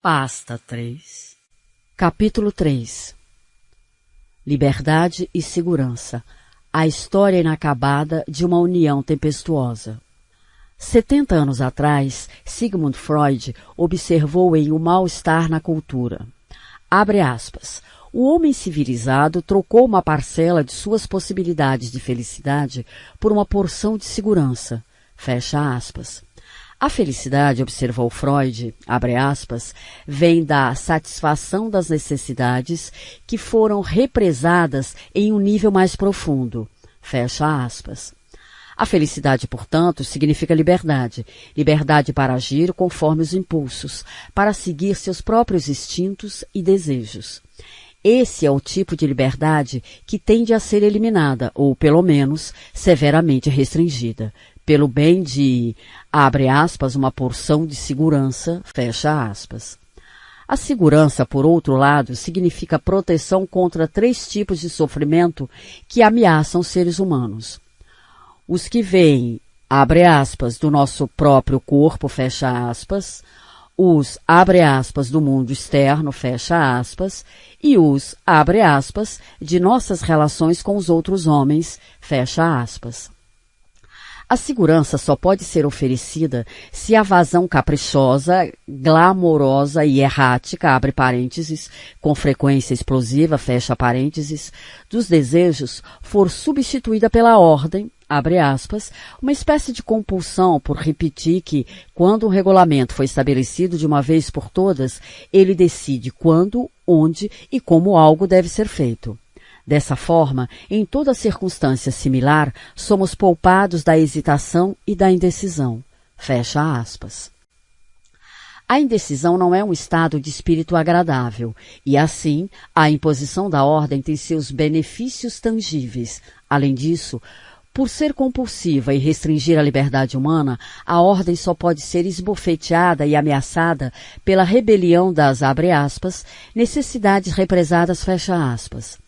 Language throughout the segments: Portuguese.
Pasta 3. Capítulo 3. Liberdade e segurança. A história inacabada de uma união tempestuosa. 70 anos atrás, Sigmund Freud observou em O Mal-Estar na Cultura. Abre aspas. O homem civilizado trocou uma parcela de suas possibilidades de felicidade por uma porção de segurança. Fecha aspas. A felicidade, observou Freud, abre aspas, vem da satisfação das necessidades que foram represadas em um nível mais profundo. Fecha aspas. A felicidade, portanto, significa liberdade. Liberdade para agir conforme os impulsos, para seguir seus próprios instintos e desejos. Esse é o tipo de liberdade que tende a ser eliminada, ou, pelo menos, severamente restringida, pelo bem de, abre aspas, uma porção de segurança, fecha aspas. A segurança, por outro lado, significa proteção contra 3 tipos de sofrimento que ameaçam os seres humanos. Os que vêm, abre aspas, do nosso próprio corpo, fecha aspas, os, abre aspas, do mundo externo, fecha aspas, e os, abre aspas, de nossas relações com os outros homens, fecha aspas. A segurança só pode ser oferecida se a vazão caprichosa, glamourosa e errática, abre parênteses, com frequência explosiva, fecha parênteses, dos desejos for substituída pela ordem, abre aspas, uma espécie de compulsão por repetir que, quando um regulamento foi estabelecido de uma vez por todas, ele decide quando, onde e como algo deve ser feito. Dessa forma, em toda circunstância similar, somos poupados da hesitação e da indecisão. Fecha aspas. A indecisão não é um estado de espírito agradável, e assim, a imposição da ordem tem seus benefícios tangíveis. Além disso, por ser compulsiva e restringir a liberdade humana, a ordem só pode ser esbofeteada e ameaçada pela rebelião das, abre aspas, necessidades represadas, fecha aspas.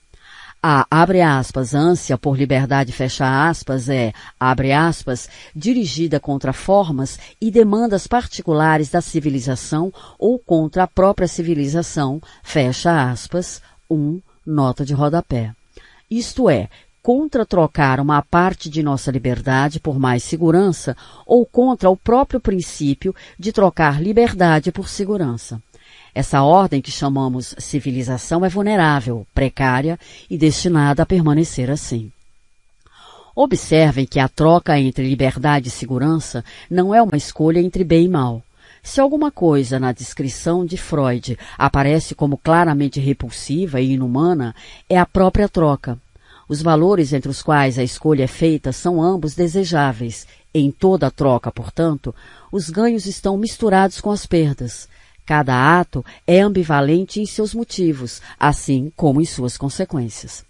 A, abre aspas, ânsia por liberdade, fecha aspas, é, abre aspas, dirigida contra formas e demandas particulares da civilização ou contra a própria civilização, fecha aspas, nota de rodapé. Isto é, contra trocar uma parte de nossa liberdade por mais segurança ou contra o próprio princípio de trocar liberdade por segurança. Essa ordem que chamamos civilização é vulnerável, precária e destinada a permanecer assim. Observem que a troca entre liberdade e segurança não é uma escolha entre bem e mal. Se alguma coisa na descrição de Freud aparece como claramente repulsiva e inumana, é a própria troca. Os valores entre os quais a escolha é feita são ambos desejáveis. Em toda troca, portanto, os ganhos estão misturados com as perdas. Cada ato é ambivalente em seus motivos, assim como em suas consequências.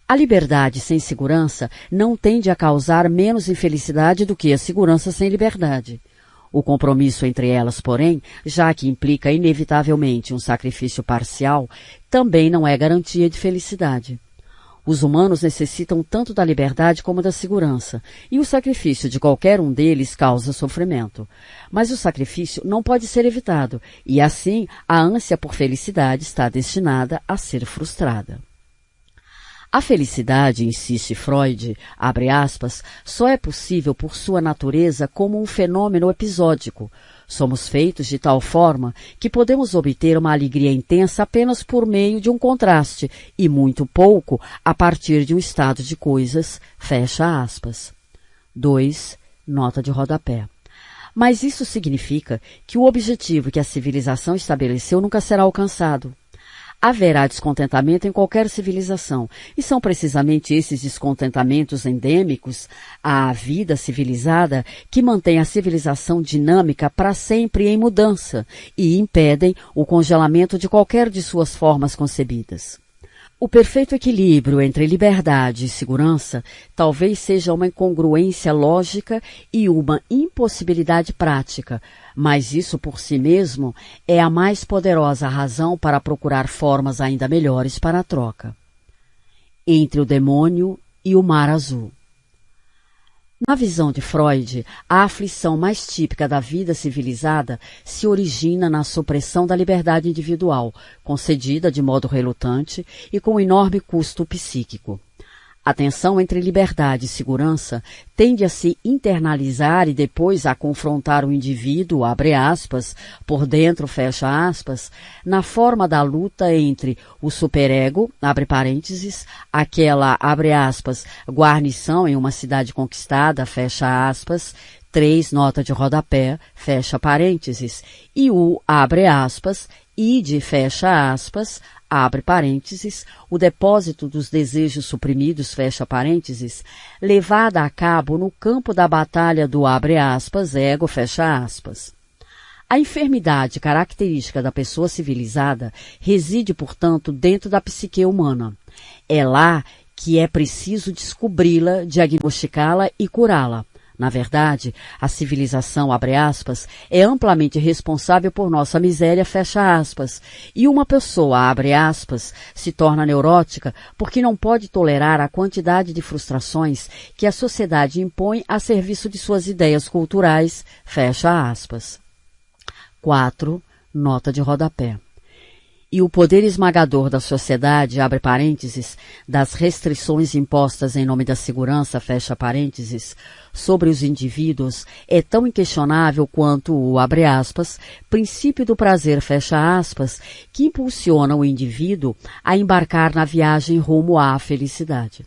A liberdade sem segurança não tende a causar menos infelicidade do que a segurança sem liberdade. O compromisso entre elas, porém, já que implica inevitavelmente um sacrifício parcial, também não é garantia de felicidade. Os humanos necessitam tanto da liberdade como da segurança, e o sacrifício de qualquer um deles causa sofrimento. Mas o sacrifício não pode ser evitado, e assim a ânsia por felicidade está destinada a ser frustrada. A felicidade, insiste Freud, abre aspas, só é possível por sua natureza como um fenômeno episódico. Somos feitos de tal forma que podemos obter uma alegria intensa apenas por meio de um contraste e muito pouco a partir de um estado de coisas, fecha aspas. 2. Nota de rodapé. Mas isso significa que o objetivo que a civilização estabeleceu nunca será alcançado. Haverá descontentamento em qualquer civilização, e são precisamente esses descontentamentos endêmicos à vida civilizada que mantêm a civilização dinâmica para sempre em mudança e impedem o congelamento de qualquer de suas formas concebidas. O perfeito equilíbrio entre liberdade e segurança talvez seja uma incongruência lógica e uma impossibilidade prática, mas isso por si mesmo é a mais poderosa razão para procurar formas ainda melhores para a troca. Entre o demônio e o mar azul. Na visão de Freud, a aflição mais típica da vida civilizada se origina na supressão da liberdade individual, concedida de modo relutante e com enorme custo psíquico. A tensão entre liberdade e segurança tende a se internalizar e depois a confrontar o indivíduo, abre aspas, por dentro, fecha aspas, na forma da luta entre o superego, abre parênteses, aquela, abre aspas, guarnição em uma cidade conquistada, fecha aspas, 3, nota de rodapé, fecha parênteses, e o, abre aspas, ide, fecha aspas, abre parênteses, o depósito dos desejos suprimidos, fecha parênteses, levada a cabo no campo da batalha do abre aspas, ego, fecha aspas. A enfermidade característica da pessoa civilizada reside, portanto, dentro da psique humana. É lá que é preciso descobri-la, diagnosticá-la e curá-la. Na verdade, a civilização, abre aspas, é amplamente responsável por nossa miséria, fecha aspas, e uma pessoa, abre aspas, se torna neurótica porque não pode tolerar a quantidade de frustrações que a sociedade impõe a serviço de suas ideias culturais, fecha aspas. 4. Nota de rodapé. E o poder esmagador da sociedade, abre parênteses, das restrições impostas em nome da segurança, fecha parênteses, sobre os indivíduos é tão inquestionável quanto o, abre aspas, princípio do prazer, fecha aspas, que impulsiona o indivíduo a embarcar na viagem rumo à felicidade.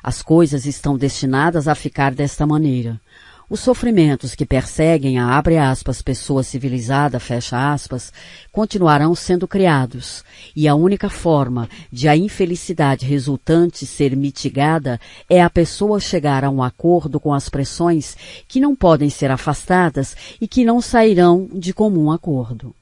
As coisas estão destinadas a ficar desta maneira. Os sofrimentos que perseguem a, abre aspas, pessoa civilizada, fecha aspas, continuarão sendo criados, e a única forma de a infelicidade resultante ser mitigada é a pessoa chegar a um acordo com as pressões que não podem ser afastadas e que não sairão de comum acordo.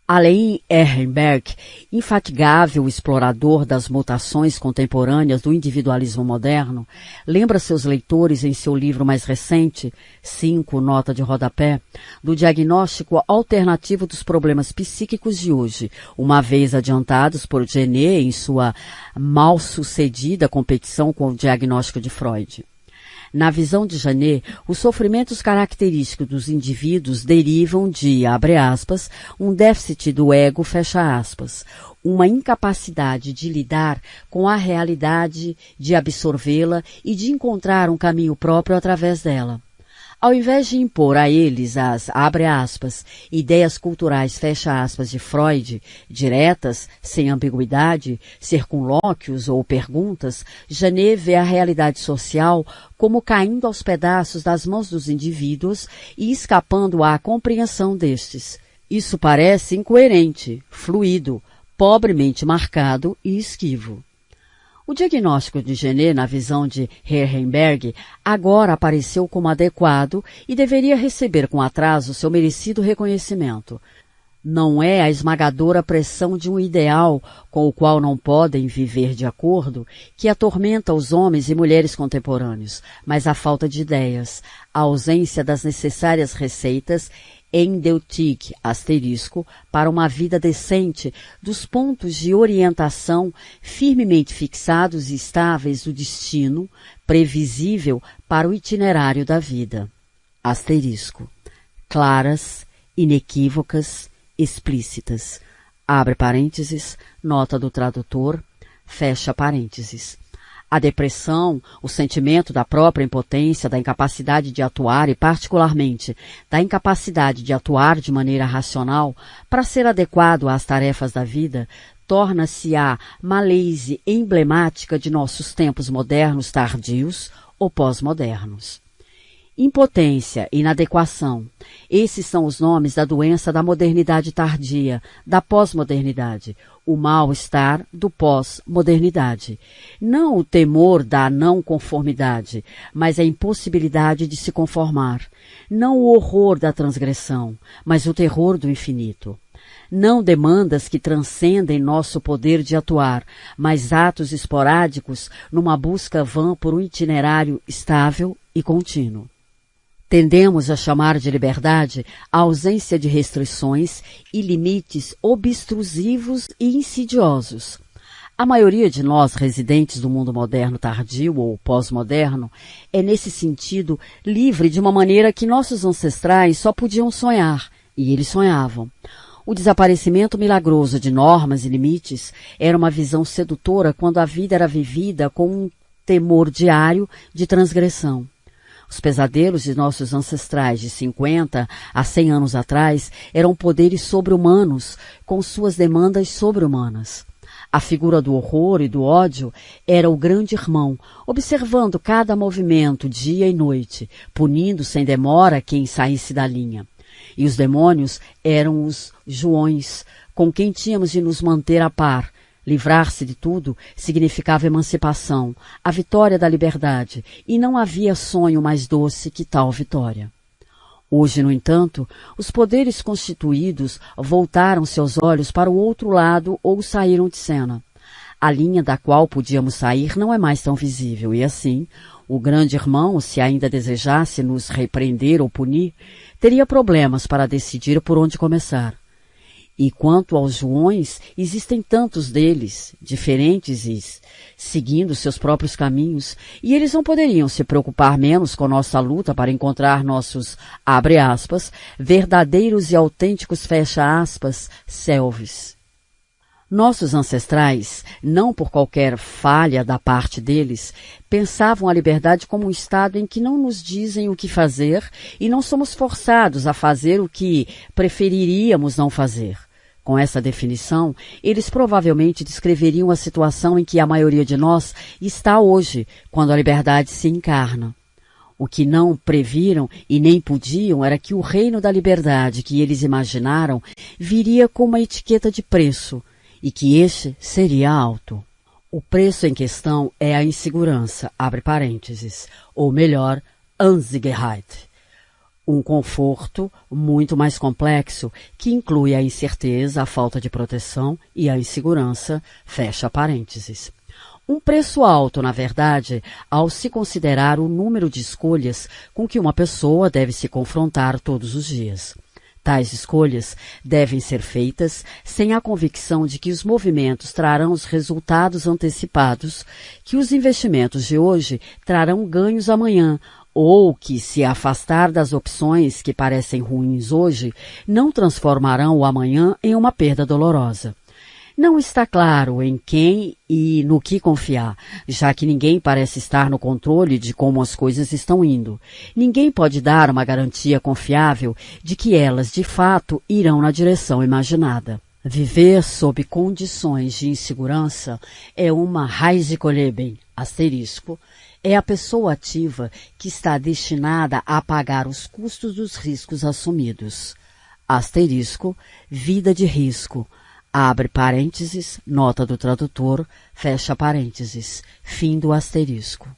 Alain Ehrenberg, infatigável explorador das mutações contemporâneas do individualismo moderno, lembra seus leitores em seu livro mais recente, 5, nota de rodapé, do diagnóstico alternativo dos problemas psíquicos de hoje, uma vez adiantados por Genet em sua mal-sucedida competição com o diagnóstico de Freud. Na visão de Genet, os sofrimentos característicos dos indivíduos derivam de, abre aspas, um déficit do ego, fecha aspas, uma incapacidade de lidar com a realidade, de absorvê-la e de encontrar um caminho próprio através dela. Ao invés de impor a eles as, abre aspas, ideias culturais, fecha aspas, de Freud, diretas, sem ambiguidade, circunlóquios ou perguntas, Genet vê a realidade social como caindo aos pedaços das mãos dos indivíduos e escapando à compreensão destes. Isso parece incoerente, fluido, pobremente marcado e esquivo. O diagnóstico de Genet, na visão de Ehrenberg, agora apareceu como adequado e deveria receber com atraso seu merecido reconhecimento. Não é a esmagadora pressão de um ideal com o qual não podem viver de acordo que atormenta os homens e mulheres contemporâneos, mas a falta de ideias, a ausência das necessárias receitas endeutique, asterisco, para uma vida decente dos pontos de orientação firmemente fixados e estáveis do destino, previsível para o itinerário da vida. Asterisco. Claras, inequívocas, explícitas. Abre parênteses, nota do tradutor, fecha parênteses. A depressão, o sentimento da própria impotência, da incapacidade de atuar e, particularmente, da incapacidade de atuar de maneira racional para ser adequado às tarefas da vida, torna-se a malaise emblemática de nossos tempos modernos tardios ou pós-modernos. Impotência, inadequação. Esses são os nomes da doença da modernidade tardia, da pós-modernidade, o mal-estar do pós-modernidade. Não o temor da não conformidade, mas a impossibilidade de se conformar. Não o horror da transgressão, mas o terror do infinito. Não demandas que transcendem nosso poder de atuar, mas atos esporádicos numa busca vã por um itinerário estável e contínuo. Tendemos a chamar de liberdade a ausência de restrições e limites obstrusivos e insidiosos. A maioria de nós, residentes do mundo moderno tardio ou pós-moderno, é nesse sentido livre de uma maneira que nossos ancestrais só podiam sonhar, e eles sonhavam. O desaparecimento milagroso de normas e limites era uma visão sedutora quando a vida era vivida com um temor diário de transgressão. Os pesadelos de nossos ancestrais de 50 a 100 anos atrás eram poderes sobre-humanos com suas demandas sobre-humanas. A figura do horror e do ódio era o grande irmão, observando cada movimento dia e noite, punindo sem demora quem saísse da linha. E os demônios eram os Joões, com quem tínhamos de nos manter a par. Livrar-se de tudo significava emancipação, a vitória da liberdade, e não havia sonho mais doce que tal vitória. Hoje, no entanto, os poderes constituídos voltaram seus olhos para o outro lado ou saíram de cena. A linha da qual podíamos sair não é mais tão visível e, assim, o grande irmão, se ainda desejasse nos repreender ou punir, teria problemas para decidir por onde começar. E quanto aos Joões, existem tantos deles, diferentes e seguindo seus próprios caminhos, e eles não poderiam se preocupar menos com nossa luta para encontrar nossos, abre aspas, verdadeiros e autênticos, fecha aspas, selves. Nossos ancestrais, não por qualquer falha da parte deles, pensavam a liberdade como um estado em que não nos dizem o que fazer e não somos forçados a fazer o que preferiríamos não fazer. Com essa definição, eles provavelmente descreveriam a situação em que a maioria de nós está hoje, quando a liberdade se encarna. O que não previram e nem podiam era que o reino da liberdade que eles imaginaram viria com uma etiqueta de preço, e que este seria alto. O preço em questão é a insegurança, abre parênteses, ou melhor, Unsicherheit. Um conforto muito mais complexo que inclui a incerteza, a falta de proteção e a insegurança, fecha parênteses. Um preço alto, na verdade, ao se considerar o número de escolhas com que uma pessoa deve se confrontar todos os dias. Tais escolhas devem ser feitas sem a convicção de que os movimentos trarão os resultados antecipados, que os investimentos de hoje trarão ganhos amanhã, ou que, se afastar das opções que parecem ruins hoje, não transformarão o amanhã em uma perda dolorosa. Não está claro em quem e no que confiar, já que ninguém parece estar no controle de como as coisas estão indo. Ninguém pode dar uma garantia confiável de que elas, de fato, irão na direção imaginada. Viver sob condições de insegurança é uma Risikolleben, asterisco, é a pessoa ativa que está destinada a pagar os custos dos riscos assumidos. Asterisco, vida de risco. Abre parênteses, nota do tradutor, fecha parênteses, fim do asterisco.